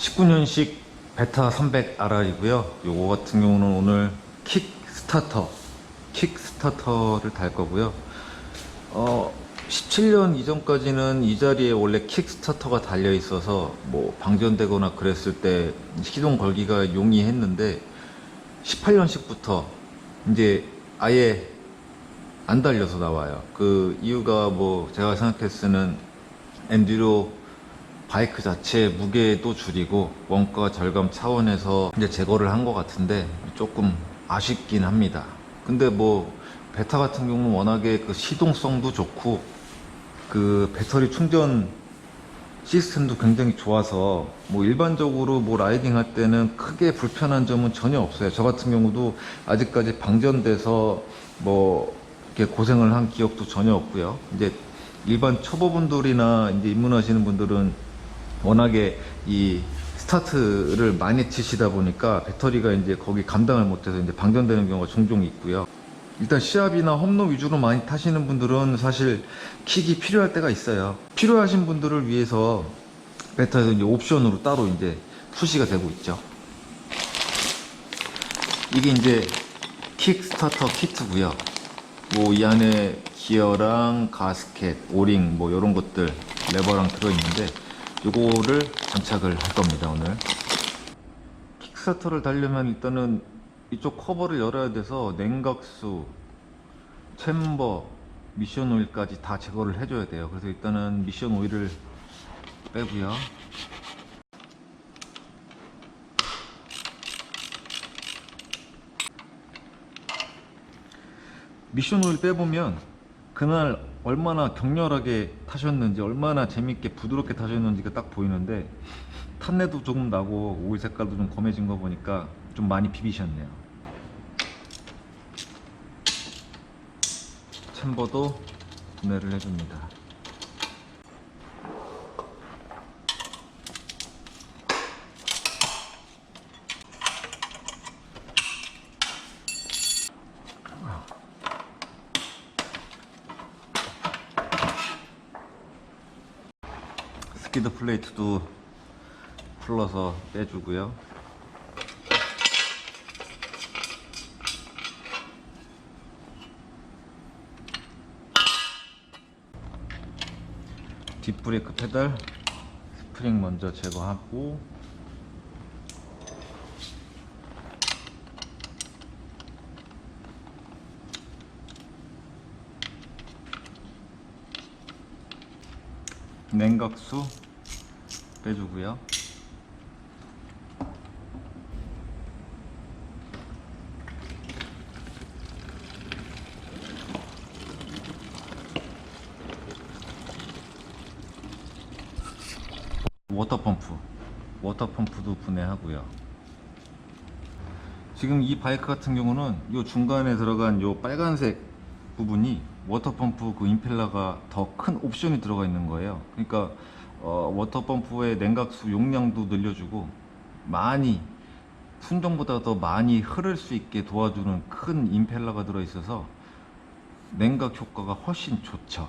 19년식 베타 300RR이고요. 요거 같은 경우는 오늘 킥스타터를 달 거고요. 17년 이전까지는 이 자리에 원래 킥스타터가 달려 있어서 뭐 방전되거나 그랬을 때 시동 걸기가 용이했는데 18년식부터 이제 아예 안 달려서 나와요. 그 이유가 뭐 제가 생각했을 때는 엔듀로 바이크 자체의 무게도 줄이고 원가 절감 차원에서 이제 제거를 한 것 같은데 조금 아쉽긴 합니다. 근데 뭐 베타 같은 경우는 워낙에 그 시동성도 좋고 그 배터리 충전 시스템도 굉장히 좋아서 뭐 일반적으로 뭐 라이딩 할 때는 크게 불편한 점은 전혀 없어요. 저 같은 경우도 아직까지 방전돼서 뭐 이렇게 고생을 한 기억도 전혀 없고요. 이제 일반 초보분들이나 이제 입문하시는 분들은 워낙에 이 스타트를 많이 치시다 보니까 배터리가 이제 거기 감당을 못해서 이제 방전되는 경우가 종종 있고요. 일단 시합이나 험로 위주로 많이 타시는 분들은 사실 킥이 필요할 때가 있어요. 필요하신 분들을 위해서 베타에서 이제 옵션으로 따로 이제 출시가 되고 있죠. 이게 이제 킥 스타터 키트고요. 뭐 이 안에 기어랑 가스켓, 오링 뭐 이런 것들 레버랑 들어있는데 요거를 장착을 할 겁니다. 오늘 킥스타터를 달려면 일단은 이쪽 커버를 열어야 돼서 냉각수, 챔버, 미션 오일까지 다 제거를 해줘야 돼요. 그래서 일단은 미션 오일을 빼고요. 미션 오일 빼보면 그날 얼마나 격렬하게 타셨는지, 얼마나 재밌게 부드럽게 타셨는지가 딱 보이는데 탄내도 조금 나고 오일 색깔도 좀 검해진 거 보니까 좀 많이 비비셨네요. 챔버도 분해를 해줍니다. 스키드 플레이트도 풀러서 빼주고요. 뒷브레이크 페달 스프링 먼저 제거하고 냉각수 빼주고요. 워터펌프도 분해하고요. 지금 이 바이크 같은 경우는 요 중간에 들어간 요 빨간색 부분이 워터펌프 그 임펠러가 더 큰 옵션이 들어가 있는 거예요. 그러니까 워터펌프의 냉각수 용량도 늘려주고 많이 순정보다 더 많이 흐를 수 있게 도와주는 큰 임펠러가 들어 있어서 냉각 효과가 훨씬 좋죠.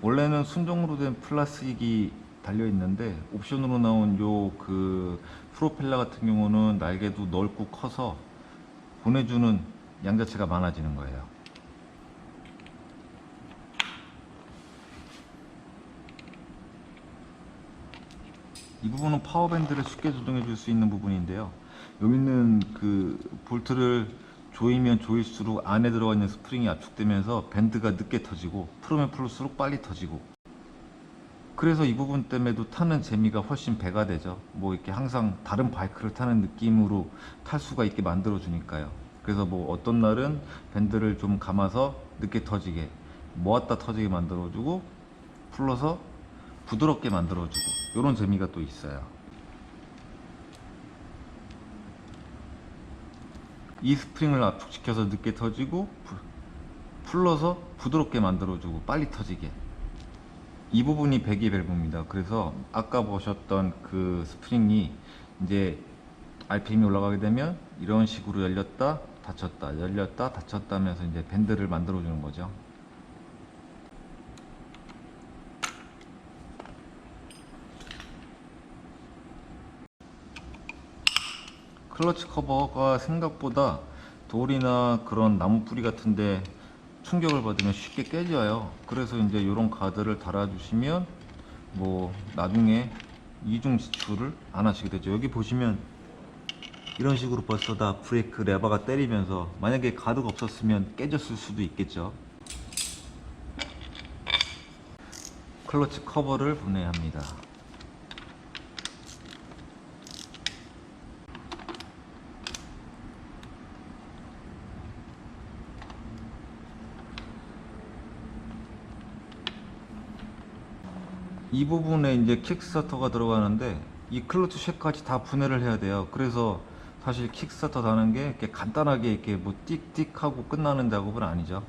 원래는 순정으로 된 플라스틱이 달려 있는데 옵션으로 나온 요 그 프로펠러 같은 경우는 날개도 넓고 커서 보내주는 양자체가 많아지는 거예요. 이 부분은 파워밴드를 쉽게 조정해 줄 수 있는 부분인데요. 여기 있는 그 볼트를 조이면 조일수록 안에 들어가 있는 스프링이 압축되면서 밴드가 늦게 터지고 풀으면 풀을수록 빨리 터지고, 그래서 이 부분 때문에도 타는 재미가 훨씬 배가 되죠. 뭐 이렇게 항상 다른 바이크를 타는 느낌으로 탈 수가 있게 만들어 주니까요. 그래서 뭐 어떤 날은 밴드를 좀 감아서 늦게 터지게, 모았다 터지게 만들어 주고 풀러서 부드럽게 만들어 주고, 이런 재미가 또 있어요. 이 스프링을 압축시켜서 늦게 터지고 풀러서 부드럽게 만들어주고 빨리 터지게, 이 부분이 배기 밸브입니다. 그래서 아까 보셨던 그 스프링이 이제 RPM이 올라가게 되면 이런 식으로 열렸다 닫혔다, 열렸다, 닫혔다 하면서 이제 밴드를 만들어 주는 거죠. 클러치 커버가 생각보다 돌이나 그런 나무 뿌리 같은데 충격을 받으면 쉽게 깨져요. 그래서 이제 이런 가드를 달아주시면 뭐 나중에 이중 지출을 안 하시게 되죠. 여기 보시면 이런 식으로 벌써 다 브레이크 레버가 때리면서 만약에 가드가 없었으면 깨졌을 수도 있겠죠. 클러치 커버를 분해합니다. 이 부분에 이제 킥스타터가 들어가는데 이 클러치 쉘까지 다 분해를 해야 돼요. 그래서 사실 킥스타터 다는 게 이렇게 간단하게 이렇게 뭐 띡띡 하고 끝나는 작업은 아니죠.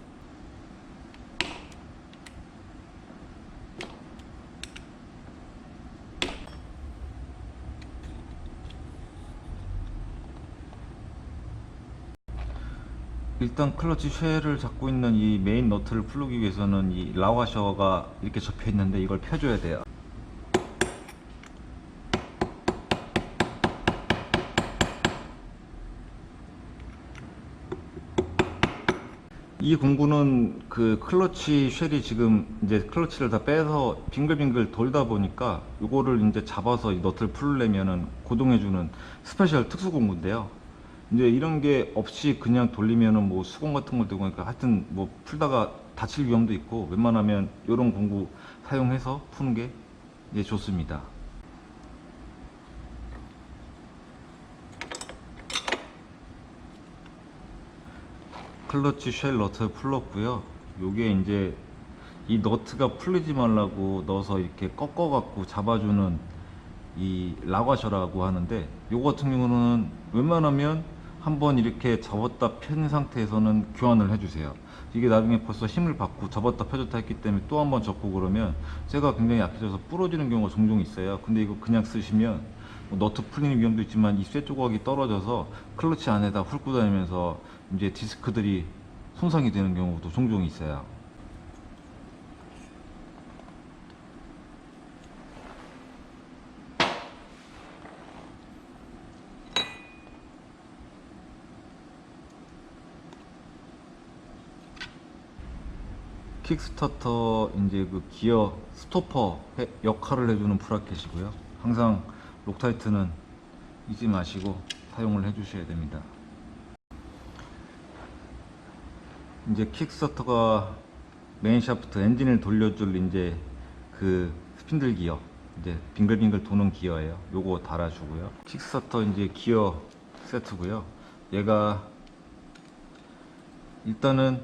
일단 클러치 쉘을 잡고 있는 이 메인 너트를 풀기 위해서는 이 라와셔가 이렇게 접혀 있는데 이걸 펴줘야 돼요. 이 공구는 그 클러치 쉘이 지금 이제 클러치를 다 빼서 빙글빙글 돌다 보니까 이거를 이제 잡아서 이 너트를 풀려면은 고정해주는 스페셜 특수 공구인데요. 이제 이런 게 없이 그냥 돌리면은 뭐 수건 같은 걸 들고 하니까 하여튼 뭐 풀다가 다칠 위험도 있고 웬만하면 이런 공구 사용해서 푸는 게 이제 좋습니다. 클러치 쉘 너트 풀었고요. 요게 이제 이 너트가 풀리지 말라고 넣어서 이렇게 꺾어 갖고 잡아주는 이 라과셔라고 하는데, 요거 같은 경우는 웬만하면 한번 이렇게 접었다 편 상태에서는 교환을 해주세요. 이게 나중에 벌써 힘을 받고 접었다 펴졌다 했기 때문에 또 한번 접고 그러면 쇠가 굉장히 약해져서 부러지는 경우가 종종 있어요. 근데 이거 그냥 쓰시면 뭐 너트 풀리는 위험도 있지만 이 쇠 조각이 떨어져서 클러치 안에다 훑고 다니면서 이제 디스크들이 손상이 되는 경우도 종종 있어요. 킥스타터 이제 그 기어 스토퍼 역할을 해주는 브라켓이고요. 항상 록타이트는 잊지 마시고 사용을 해주셔야 됩니다. 이제 킥스타터가 메인 샤프트 엔진을 돌려줄 이제 그 스핀들 기어, 이제 빙글빙글 도는 기어예요. 요거 달아주고요. 킥스타터 이제 기어 세트고요. 얘가 일단은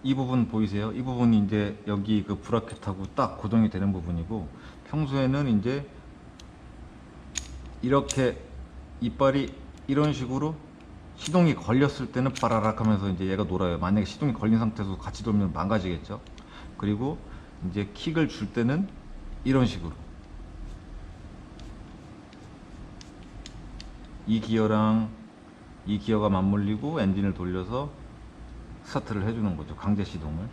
이 부분 보이세요? 이 부분이 이제 여기 그 브라켓하고 딱 고정이 되는 부분이고, 평소에는 이제 이렇게 이빨이 이런 식으로 시동이 걸렸을 때는 빠라락 하면서 이제 얘가 놀아요. 만약에 시동이 걸린 상태에서 같이 돌면 망가지겠죠. 그리고 이제 킥을 줄 때는 이런 식으로 이 기어랑 이 기어가 맞물리고 엔진을 돌려서 스타트를 해주는 거죠. 강제 시동을.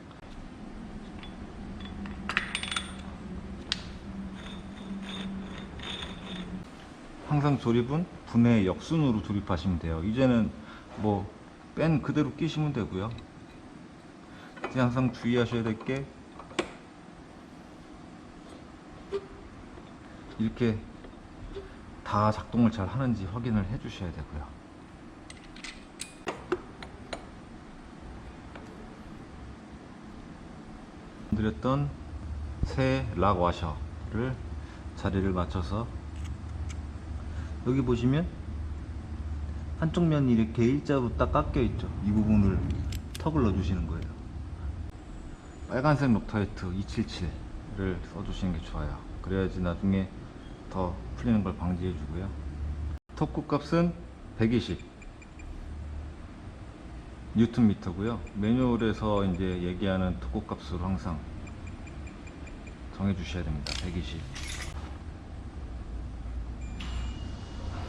항상 조립은 분해 역순으로 조립하시면 돼요. 이제는 뭐 뺀 그대로 끼시면 되고요. 이제 항상 주의하셔야 될 게 이렇게 다 작동을 잘 하는지 확인을 해 주셔야 되고요. 드렸던 새 락 와셔를 자리를 맞춰서, 여기 보시면 한쪽 면이 이렇게 일자로 딱 깎여 있죠. 이 부분을 턱을 넣어 주시는 거예요. 빨간색 록타이트 277를 써 주시는 게 좋아요. 그래야지 나중에 더 풀리는 걸 방지해 주고요. 톱구 값은 120 뉴턴 미터고요. 매뉴얼에서 이제 얘기하는 톱구 값으로 항상 정해 주셔야 됩니다. 120.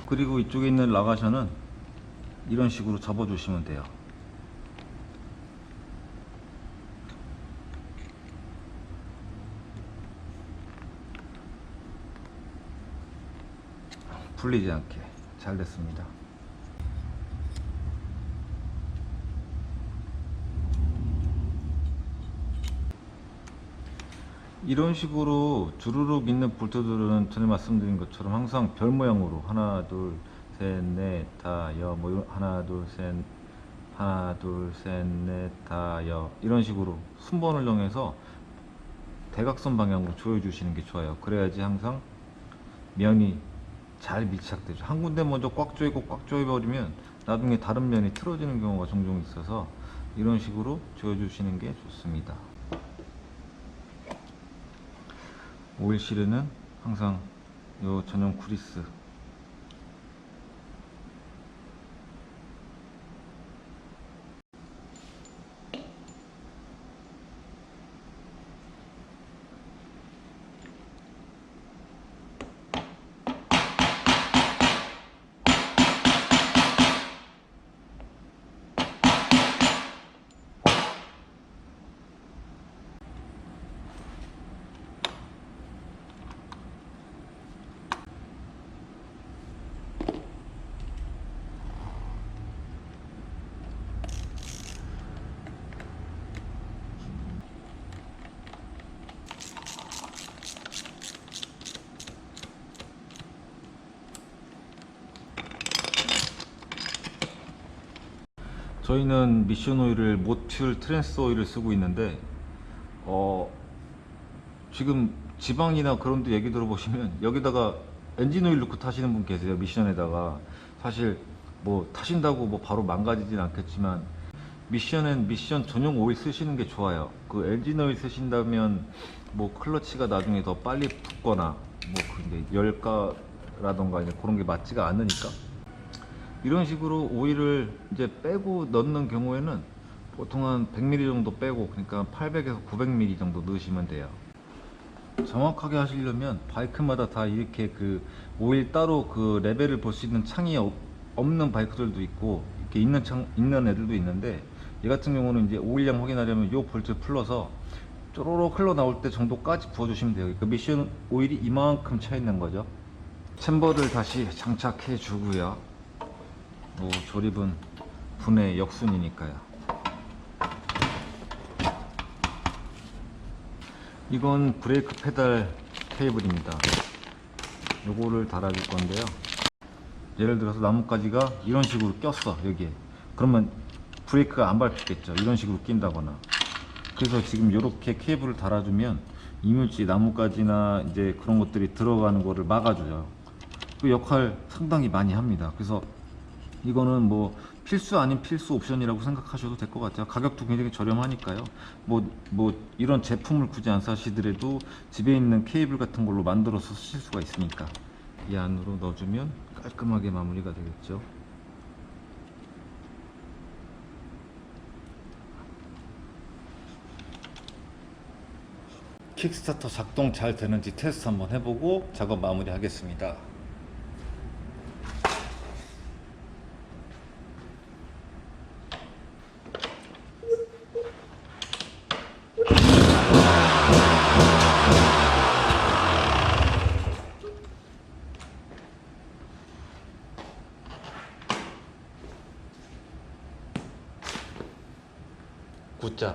그리고 이쪽에 있는 라가셔는 이런 식으로 접어 주시면 돼요. 풀리지 않게 잘 됐습니다. 이런 식으로 주르륵 있는 볼트들은 전에 말씀드린 것처럼 항상 별 모양으로 하나 둘 셋 넷 다여 뭐 하나 둘 셋 넷 다여 이런 식으로 순번을 정해서 대각선 방향으로 조여 주시는 게 좋아요. 그래야지 항상 면이 잘 밀착되죠. 한 군데 먼저 꽉 조이고 꽉 조여버리면 나중에 다른 면이 틀어지는 경우가 종종 있어서 이런 식으로 조여 주시는 게 좋습니다. 오일 실에는 항상 요 전용 구리스 저희는 미션 오일을 모듈 트랜스 오일을 쓰고 있는데 지금 지방이나 그런 데 얘기 들어보시면 여기다가 엔진 오일 넣고 타시는 분 계세요. 미션에다가. 사실 뭐 타신다고 뭐 바로 망가지진 않겠지만 미션엔 미션 전용 오일 쓰시는 게 좋아요. 그 엔진 오일 쓰신다면 뭐 클러치가 나중에 더 빨리 붙거나 뭐 이제 열가라던가 이제 그런 게 맞지가 않으니까 이런 식으로 오일을 이제 빼고 넣는 경우에는 보통 한 100ml 정도 빼고, 그러니까 800에서 900ml 정도 넣으시면 돼요. 정확하게 하시려면 바이크마다 다 이렇게 그 오일 따로 그 레벨을 볼 수 있는 창이 없는 바이크들도 있고 이렇게 있는 애들도 있는데, 얘 같은 경우는 이제 오일량 확인하려면 요 볼트 풀러서 쪼로록 흘러 나올 때 정도까지 부어주시면 돼요. 그 미션 오일이 이만큼 차 있는 거죠. 챔버를 다시 장착해 주고요. 조립은 분해 역순이니까요. 이건 브레이크 페달 케이블입니다. 요거를 달아줄 건데요. 예를 들어서 나뭇가지가 이런 식으로 꼈어 여기에. 그러면 브레이크가 안 밟히겠죠. 이런 식으로 낀다거나. 그래서 지금 이렇게 케이블을 달아주면 이물질, 나뭇가지나 이제 그런 것들이 들어가는 거를 막아줘요. 그 역할 상당히 많이 합니다. 그래서 이거는 뭐 필수 아닌 필수 옵션이라고 생각하셔도 될 것 같아요. 가격도 굉장히 저렴하니까요. 뭐 이런 제품을 굳이 안 사시더라도 집에 있는 케이블 같은 걸로 만들어서 쓰실 수가 있으니까 이 안으로 넣어주면 깔끔하게 마무리가 되겠죠. 킥스타터 작동 잘 되는지 테스트 한번 해보고 작업 마무리 하겠습니다. 굿자